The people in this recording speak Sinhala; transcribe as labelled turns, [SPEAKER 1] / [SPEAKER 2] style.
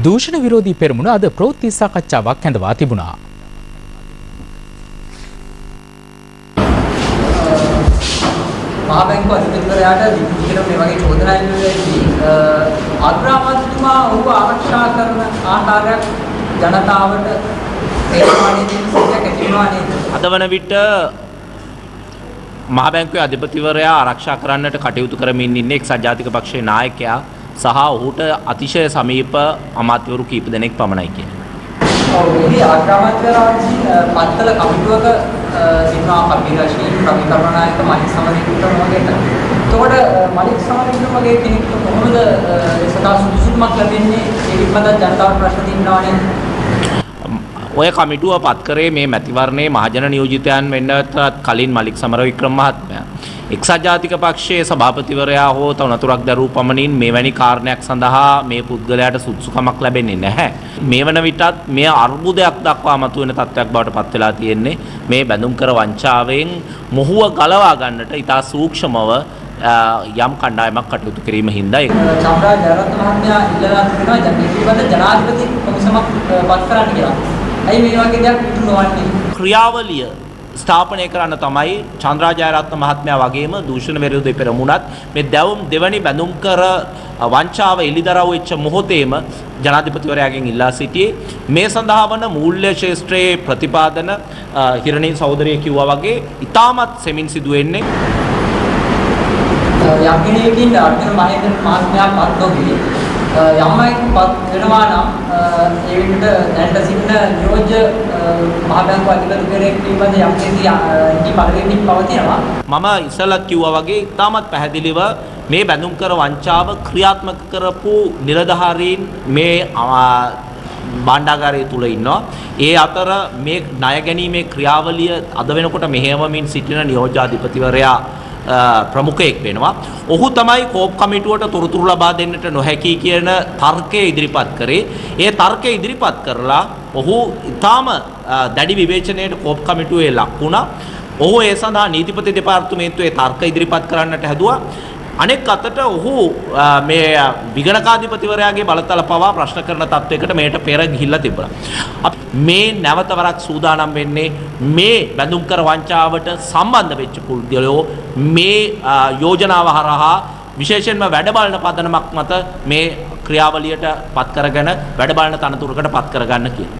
[SPEAKER 1] දූෂණ විරෝධී පෙරමුණ අද ප්‍රවෘත්ති සාකච්ඡාවක් ඇඳවා තිබුණා.
[SPEAKER 2] මහා බැංකුව අධිපතිවරයාට විවිධ මේ වගේ චෝදනා එල්ලෙද්දී අග්‍රාමාත්‍යතුමා ඔහුව ආරක්ෂා කරන ආකාරයක් ජනතාවට තේරවාණී දෙන සිද්ධියක් ඇති වෙනවා නේද?
[SPEAKER 3] අද වන විට මහා බැංකුවේ අධිපතිවරයා ආරක්ෂා කරන්නට කටයුතු කරමින් ඉන්නේ එක්සත් ජාතික පක්ෂයේ නායකයා සහ ඔහුට අතිශය සමීප අමාත්‍යවරු කීප දෙනෙක් පමණයි කියන්නේ.
[SPEAKER 2] ඔව් මේ අග්‍රාමාත්‍යවරයා පත්තල කමිටුවක සිටිනවා කපිල රශීද් ප්‍රවිකරණායක මහිත් සමරිකුට වගේ කෙනෙක්. එතකොට මලික් සමරිකුට වගේ කෙනෙක්ට කොහොමද සදා සුදුසුකමක් ලැබෙන්නේ? ඒ පිළිබඳව ජනතාවට ප්‍රශ්න තියෙනවානේ.
[SPEAKER 3] ඔය කමිටුව පත් කරේ මේ මැතිවරණයේ මහජන නියෝජිතයන් වෙන්නත් කලින් මලික් සමරවික්‍රම මහත්මයා. එක්සත් ජාතික පක්ෂයේ සභාපතිවරයා හෝ තනතුරක් දරූ පමණින් මෙවැනි කාරණයක් සඳහා මේ පුද්ගලයාට සුදුසුකමක් ලැබෙන්නේ නැහැ. මේ වන විටත් මේ අර්බුදයක් දක්වා මතුවෙන තත්ත්වයක් බවට පත් වෙලා තියෙන්නේ මේ බැඳුම් කර වංචාවෙන් මොහුව ගලවා ගන්නට ඉතා සූක්ෂමව යම් කණ්ඩායමක් කටයුතු කිරීම හින්දා ඒක
[SPEAKER 2] චන්ද්‍රා ජයරත්න මහත්මයා ඉල්ලලා තිබෙනවා ජනප්‍රියවද ජනාධිපති කොමිසමක් පත් කරන්න කියලා. ඇයි මේ වගේ දෙයක් ඉටු නොවන්නේ?
[SPEAKER 3] ක්‍රියාවලිය ස්ථාපනය කරන්න තමයි චන්ද්‍රා ජයරත්න මහත්මයා වගේම දූෂණ විරෝධී පෙරමුණත් මේ දෙවනි බැඳුම් කර වංචාව එළිදරව් වෙච්ච මොහොතේම ජනාධිපතිවරයාගෙන් ඉල්ලා සිටියේ මේ සඳහා වන මූල්‍ය ශාස්ත්‍රයේ ප්‍රතිපාදන හිරණී සහෝදරිය කිව්වා වගේ ඉතාමත් සෙමින් සිදු වෙන්නේ
[SPEAKER 2] යම් කෙනෙකුට අර්ජුන මහේන්ද්‍ර මහත්මයා පත් නොවි යම්මයි පත් වෙනවා නම් ඒ විදිහට දැනට සිටින නියෝජ්‍ය මහා බැංකුව අධිපතිවරයෙක් පිළිබඳ යම් කෙනෙක් පරිදි පවතිනවා.
[SPEAKER 3] මම ඉස්සෙල්ලත් කිව්වා වගේ ඉතාමත් පැහැදිලිව මේ බැඳුම් කර වංචාව ක්‍රියාත්මක කරපු නිලධාරීන් මේ භාණ්ඩාගාරය තුල ඉන්නවා. ඒ අතර මේ ණය ගැනීමේ ක්‍රියාවලිය අද වෙනකොට මෙහෙයවමින් සිටින නියෝජ්‍යාධිපතිවරයා ප්‍රමුඛයෙක් වෙනවා. ඔහු තමයි කෝප් කමිටුවට තොරතුරු ලබා දෙන්නට නොහැකි කියන තර්කය ඉදිරිපත් කරේ. ඒ තර්කය ඉදිරිපත් කරලා ඔහු ඊටාම දැඩි විවේචනයට කෝප් කමිටුවේ ලක් වුණා. ඔහු ඒ සඳහා නීතිපති දෙපාර්තමේන්තුවේ තර්ක ඉදිරිපත් කරන්නට හැදුවා. අනෙක් අතට ඔහු මේ විගණකාධිපතිවරයාගේ බලතල පවා ප්‍රශ්න කරන තත්වයකට මේට පෙර ගිහිල්ලා තිබුණා. මේ නැවත වරක් සූදානම් වෙන්නේ මේ බැඳුම් කර වංචාවට සම්බන්ධ වෙච්ච පුද්ගලයෝ මේ යෝජනාව හරහා විශේෂයෙන්ම වැඩ බලන පදනමක් මත මේ ක්‍රියාවලියට පත් කරගෙන වැඩ බලන තනතුරකට පත් කරගන්න කියලා.